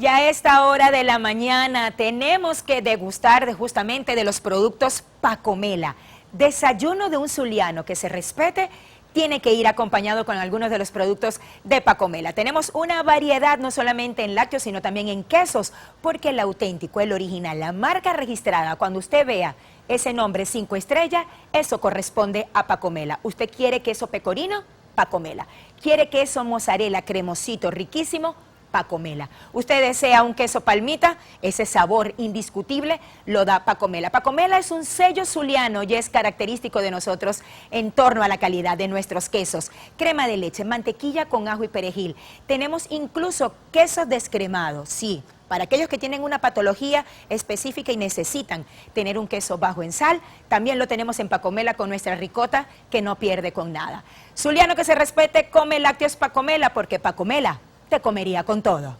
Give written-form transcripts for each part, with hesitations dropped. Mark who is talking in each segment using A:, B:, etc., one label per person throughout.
A: Ya a esta hora de la mañana tenemos que degustar justamente de los productos Pacomela. Desayuno de un zuliano que se respete tiene que ir acompañado con algunos de los productos de Pacomela. Tenemos una variedad no solamente en lácteos, sino también en quesos, porque el auténtico, el original, la marca registrada, cuando usted vea ese nombre 5 estrellas, eso corresponde a Pacomela. ¿Usted quiere queso pecorino? Pacomela. ¿Quiere queso mozzarella cremosito, riquísimo? Pacomela. Usted desea un queso palmita, ese sabor indiscutible lo da Pacomela. Pacomela es un sello zuliano y es característico de nosotros en torno a la calidad de nuestros quesos. Crema de leche, mantequilla con ajo y perejil. Tenemos incluso quesos descremados, sí, para aquellos que tienen una patología específica y necesitan tener un queso bajo en sal, también lo tenemos en Pacomela con nuestra ricota que no pierde con nada. Zuliano que se respete, come lácteos Pacomela, porque Pacomela te comería con todo.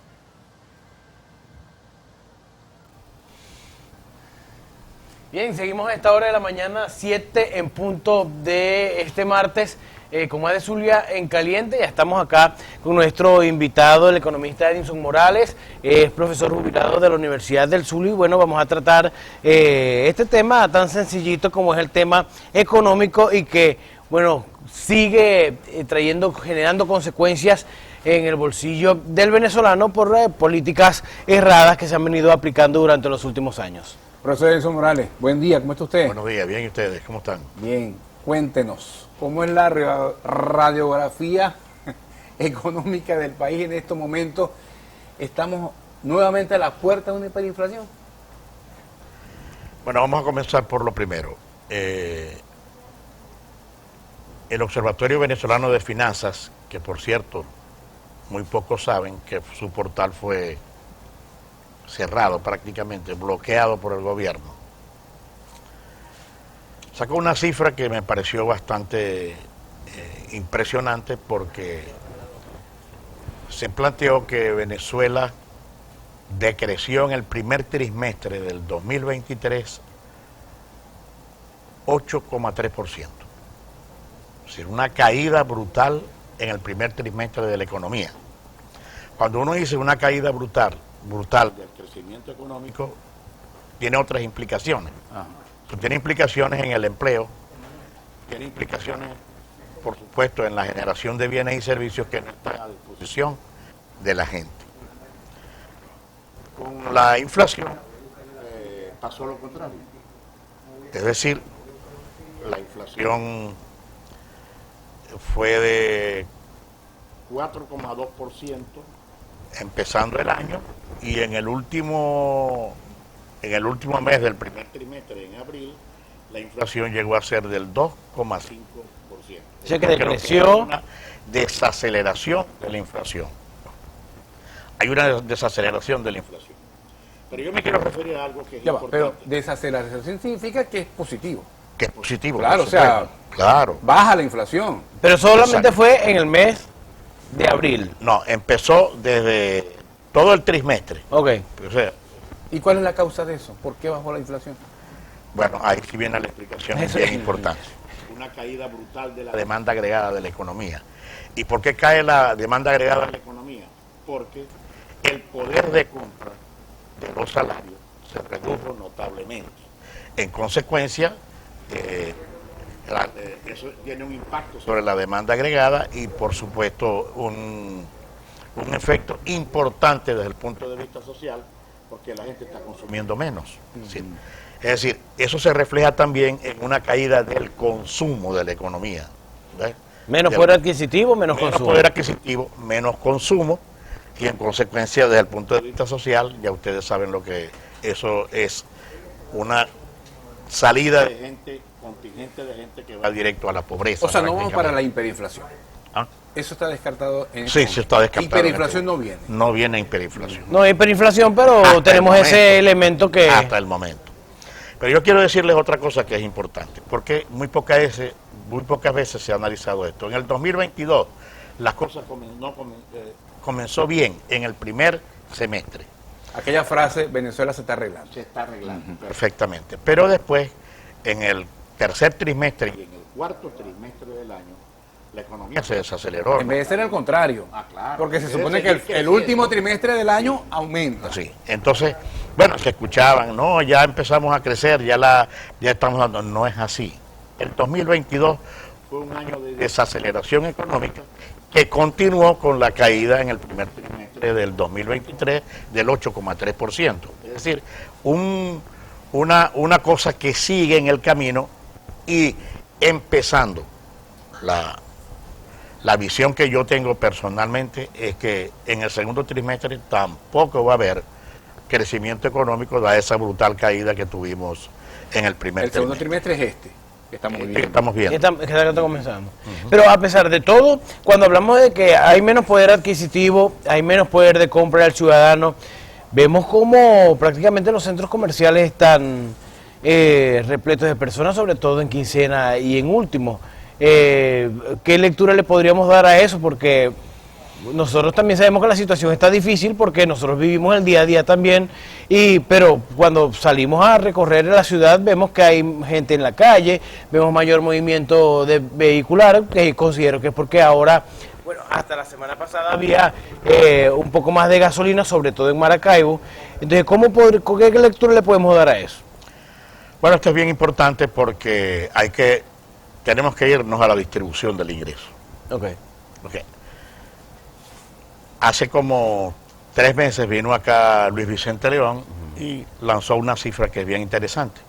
B: Bien, seguimos a esta hora de la mañana, 7 en punto de este martes, con más de Zulia en caliente. Ya estamos acá con nuestro invitado, el economista Edinson Morales, es profesor jubilado de la Universidad del Zulia. Y bueno, vamos a tratar este tema tan sencillito como es el tema económico y que, bueno, sigue generando consecuencias en el bolsillo del venezolano por políticas erradas que se han venido aplicando durante los últimos años.
C: Profesor Edinson Morales, buen día, ¿cómo está usted?
D: Buenos días, bien, ¿y ustedes? ¿Cómo están?
C: Bien, cuéntenos, ¿cómo es la radiografía económica del país en estos momentos? ¿Estamos nuevamente a la puerta de una hiperinflación?
D: Bueno, vamos a comenzar por lo primero. El Observatorio Venezolano de Finanzas, que por cierto, muy pocos saben que su portal fue cerrado prácticamente, bloqueado por el gobierno, sacó una cifra que me pareció bastante impresionante porque se planteó que Venezuela decreció en el primer trimestre del 2023 8,3%. Es decir, una caída brutal en el primer trimestre de la economía. Cuando uno dice una caída brutal del crecimiento económico, tiene otras implicaciones. Tiene implicaciones en el empleo, tiene implicaciones, por supuesto, en la generación de bienes y servicios que no están a disposición de la gente. Con la inflación pasó lo contrario. Es decir, la inflación fue de 4,2% empezando el año, y en el último mes del primer trimestre, en abril, la inflación llegó a ser del 2,5%.
B: O sea que decreció.
D: Una desaceleración de la inflación. Hay una desaceleración de la inflación. Pero yo me quiero referir a algo que es importante.
C: Pero desaceleración significa que es positivo.
D: Que es positivo.
C: Claro, o sea,
D: claro.
C: Baja la inflación.
B: Pero solamente
D: Exacto.
B: fue en el mes de abril.
D: No, empezó desde todo el trimestre.
B: Ok.
D: O sea,
C: ¿Y cuál es la causa de eso? ¿Por qué bajó la inflación?
D: bueno, ahí sí viene la explicación, es bien importante. Una caída brutal de la demanda agregada de la economía. ¿Y por qué cae la demanda agregada de la economía? Porque el poder de compra de los salarios se redujo notablemente. En consecuencia, eso tiene un impacto sobre la demanda agregada y, por supuesto, un efecto importante desde el punto de vista social, porque la gente está consumiendo menos. ¿Sí? Es decir, eso se refleja también en una caída del consumo de la economía. ¿Ves?
B: Menos poder adquisitivo, menos consumo.
D: Menos poder adquisitivo, menos consumo, y en consecuencia, desde el punto de vista social, ya ustedes saben lo que eso es, una salida de gente, contingente de gente que va directo a la pobreza.
C: O sea, no vamos para la hiperinflación.
D: ¿Ah?
C: Eso está descartado en
D: Sí, sí está descartado.
C: Hiperinflación no viene.
D: No viene hiperinflación.
B: No hay hiperinflación, pero
D: Hasta
B: tenemos
D: el
B: ese
D: momento.
B: elemento que...
D: Hasta el momento. Pero yo quiero decirles otra cosa que es importante, porque muy pocas veces se ha analizado esto. En el 2022 las cosas comenzó bien en el primer semestre.
C: Aquella frase, Venezuela se está arreglando.
D: Se está arreglando perfectamente. Pero después, en el tercer trimestre y en el cuarto trimestre del año, la economía se desaceleró.
C: En vez de ser al contrario.
D: Claro.
C: Porque se supone que el último trimestre del año aumenta.
D: Sí, entonces, bueno, se escuchaban, no, ya empezamos a crecer, ya estamos dando, no es así. El 2022 fue un año de desaceleración económica que continuó con la caída en el primer trimestre del 2023 del 8,3%. Es decir, una cosa que sigue en el camino y empezando la visión que yo tengo personalmente es que en el segundo trimestre tampoco va a haber crecimiento económico dada esa brutal caída que tuvimos en el primer
C: El segundo
D: trimestre.
C: trimestre es este que estamos
D: Que
C: viviendo.
D: estamos viendo.
B: Que está comenzando. Pero a pesar de todo, cuando hablamos de que hay menos poder adquisitivo, hay menos poder de compra del ciudadano, vemos como prácticamente los centros comerciales están repletos de personas, sobre todo en quincena y en último. ¿Qué lectura le podríamos dar a eso? Porque nosotros también sabemos que la situación está difícil porque nosotros vivimos el día a día también, pero cuando salimos a recorrer la ciudad vemos que hay gente en la calle, vemos mayor movimiento de vehicular, que considero que es porque ahora, bueno, hasta la semana pasada había un poco más de gasolina, sobre todo en Maracaibo. Entonces, ¿qué lectura le podemos dar a eso?
D: Bueno, esto es bien importante porque tenemos que irnos a la distribución del ingreso.
B: Okay.
D: Hace como 3 meses vino acá Luis Vicente León y lanzó una cifra que es bien interesante.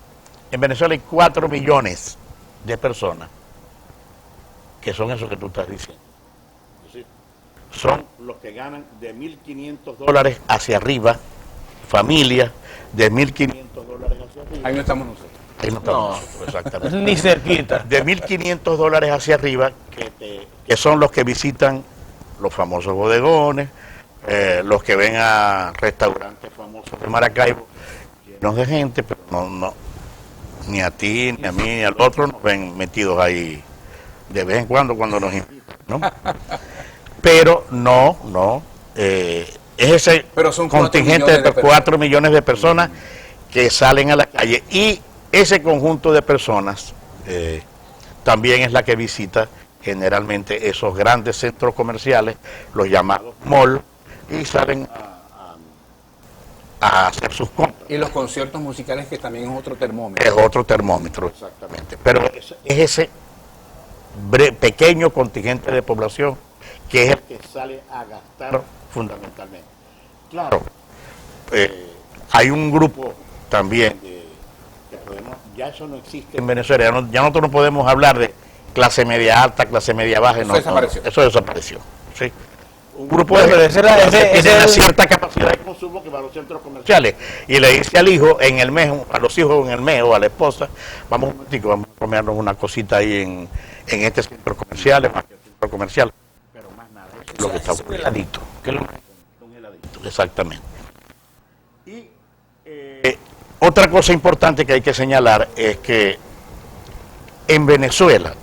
D: En Venezuela hay 4 millones de personas que son eso que tú estás diciendo. Son los que ganan de $1.500 hacia arriba, familias de $1.500 hacia arriba.
C: Ahí no estamos nosotros.
D: Ahí no estamos nosotros, exactamente.
B: Ni cerquita.
D: De $1.500 hacia arriba, que son los que visitan los famosos bodegones, los que ven a restaurantes famosos de Maracaibo, llenos de gente, pero no, ni a ti, ni a mí, ni al otro nos ven metidos ahí de vez en cuando nos invitan, ¿no? Pero es ese
C: Pero son
D: contingente de 4 millones de personas que salen a la calle, y ese conjunto de personas también es la que visita generalmente esos grandes centros comerciales, los llamados malls, y salen a hacer sus compras.
C: Y los conciertos musicales, que también es otro termómetro.
D: Es otro termómetro, exactamente. Pero es ese pequeño contingente de población que es el que sale a gastar fundamentalmente. Claro, hay un grupo también que ya eso no existe en Venezuela, ya nosotros no podemos hablar de clase media alta, clase media baja.
C: Eso desapareció.
D: Eso desapareció, sí. Un grupo
B: Bueno,
D: de
B: pero
D: gente que tiene una cierta capacidad de consumo que va a los centros comerciales y le dice al hijo en el mes, a los hijos en el mes o a la esposa, vamos un momentico, vamos a comernos una cosita ahí en este centro comercial, en este centro comercial, pero más nada, eso es lo que está ocurriendo. Un heladito, un heladito, exactamente. Y otra cosa importante que hay que señalar es que en Venezuela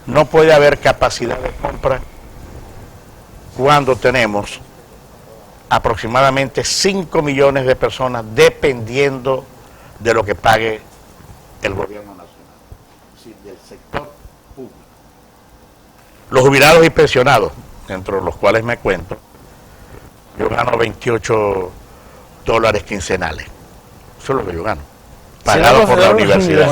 D: no puede haber capacidad de compra cuando tenemos aproximadamente 5 millones de personas dependiendo de lo que pague el gobierno nacional, es decir, del sector público. Los jubilados y pensionados, dentro de los cuales me cuento, yo gano $28 quincenales. Eso es lo que yo gano. Pagado por la universidad.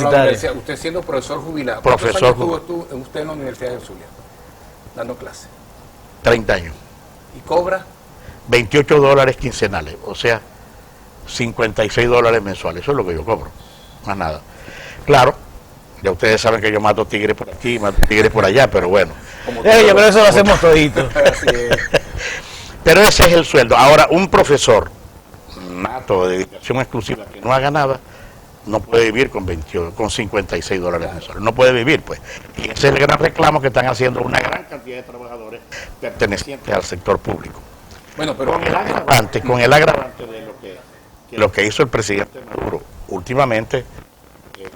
C: Usted siendo profesor jubilado.
D: Profesor
C: ¿Cuántos años estuvo usted en la Universidad de Zulia dando clases?
D: 30 años.
C: ¿Y cobra?
D: $28 quincenales, o sea, $56 mensuales. Eso es lo que yo cobro, más nada. Claro, ya ustedes saben que yo mato tigres por aquí, mato tigres por allá, pero bueno.
B: Yo creo que eso lo hacemos todito.
D: Pero ese es el sueldo. Ahora, un profesor nato de dedicación exclusiva que no haga nada, no puede vivir con $56 mensuales. No puede vivir, pues. Y ese es el gran reclamo que están haciendo una gran cantidad de trabajadores pertenecientes al sector público.
C: Bueno, pero
D: Con el agravante de lo que hizo el presidente Maduro últimamente, es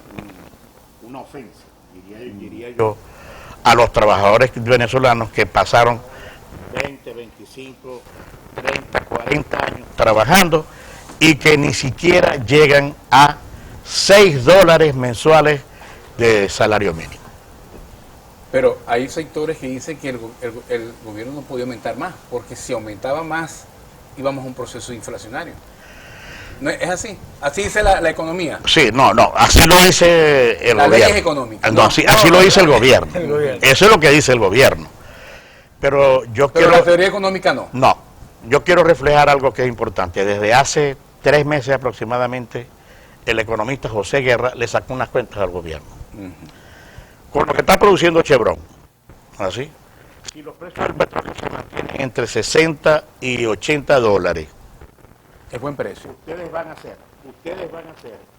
D: una ofensa, diría yo, a los trabajadores venezolanos que pasaron 20, 25, 30, 40 años trabajando y que ni siquiera llegan a $6 mensuales de salario mínimo.
C: Pero hay sectores que dicen que el gobierno no podía aumentar más, porque si aumentaba más íbamos a un proceso inflacionario. ¿No es así? Así dice la economía.
D: Sí, no, así lo dice el
C: La
D: gobierno.
C: ley es económica.
D: No, así lo dice el gobierno. Eso es lo que dice el gobierno. Pero
C: Pero la teoría económica no.
D: No, yo quiero reflejar algo que es importante. Desde hace 3 meses aproximadamente, el economista José Guerra le sacó unas cuentas al gobierno. Con lo que está produciendo Chevron, ¿así? Si los precios del petróleo se mantienen entre 60 y 80 dólares,
C: Es buen precio.
D: ustedes van a hacer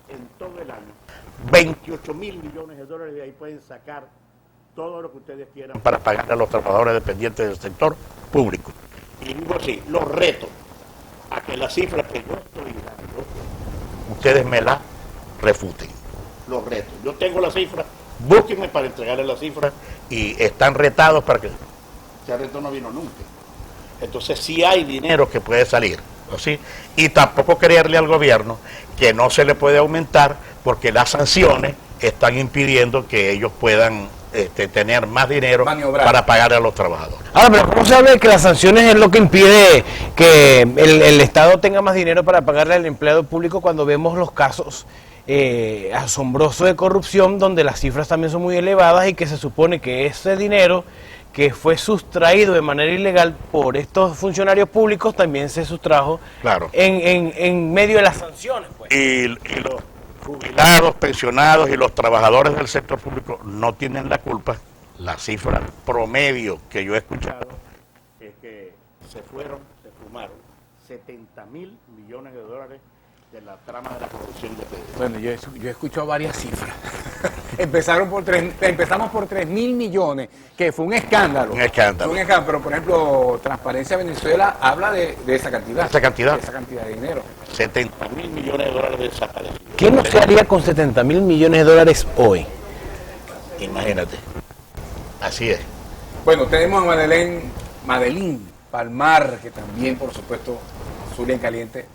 D: en todo el año 28 mil millones de dólares, y ahí pueden sacar todo lo que ustedes quieran para pagar a los trabajadores dependientes del sector público. Y digo así, los reto a que la cifra que yo estoy dando, ustedes me la refuten. Los reto. Yo tengo la cifra, búsquenme para entregarles la cifra, y están retados para que... Ese reto no vino nunca. Entonces sí hay dinero que puede salir, ¿sí? Y tampoco creerle al gobierno que no se le puede aumentar porque las sanciones están impidiendo que ellos puedan tener más dinero
C: maniobrar
D: para pagar a los trabajadores.
B: Ahora, pero ¿cómo se habla de que las sanciones es lo que impide que el Estado tenga más dinero para pagarle al empleado público cuando vemos los casos asombrosos de corrupción donde las cifras también son muy elevadas y que se supone que ese dinero que fue sustraído de manera ilegal por estos funcionarios públicos también se sustrajo en medio de las sanciones? Pues.
D: Y los jubilados, pensionados y los trabajadores del sector público no tienen la culpa. La cifra promedio que yo he escuchado es que se fumaron 70 mil millones de dólares de la trama de la corrupción de PDVSA.
C: Bueno, yo he escuchado varias cifras. Empezamos por 3.000 millones, que fue un escándalo.
D: Un escándalo.
C: Fue un escándalo, pero por ejemplo, Transparencia Venezuela habla de esa cantidad.
D: Esa cantidad.
C: De esa cantidad de dinero.
D: 70 mil millones de dólares desaparecidos.
B: ¿Qué no se haría con 70 mil millones de dólares hoy?
D: Imagínate. Así es.
C: Bueno, tenemos a Madeline Palmar, que también, por supuesto, Zulia en Caliente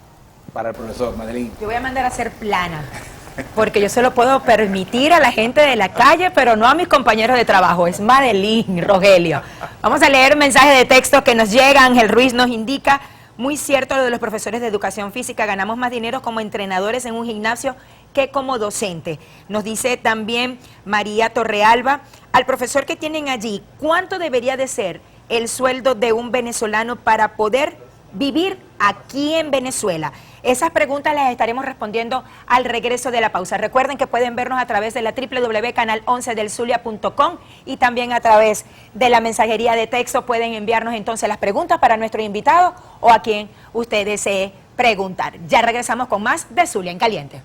C: para el profesor. Madeline.
A: Yo voy a mandar a hacer plana, porque yo se lo puedo permitir a la gente de la calle, pero no a mis compañeros de trabajo. Es Madeline, Rogelio. Vamos a leer un mensaje de texto que nos llega. Ángel Ruiz nos indica: muy cierto lo de los profesores de educación física, ganamos más dinero como entrenadores en un gimnasio que como docente. Nos dice también María Torrealba: al profesor que tienen allí, ¿cuánto debería de ser el sueldo de un venezolano para poder vivir aquí en Venezuela? Esas preguntas las estaremos respondiendo al regreso de la pausa. Recuerden que pueden vernos a través de la www.canal11delzulia.com y también a través de la mensajería de texto. Pueden enviarnos entonces las preguntas para nuestro invitado o a quien usted desee preguntar. Ya regresamos con más de Zulia en Caliente.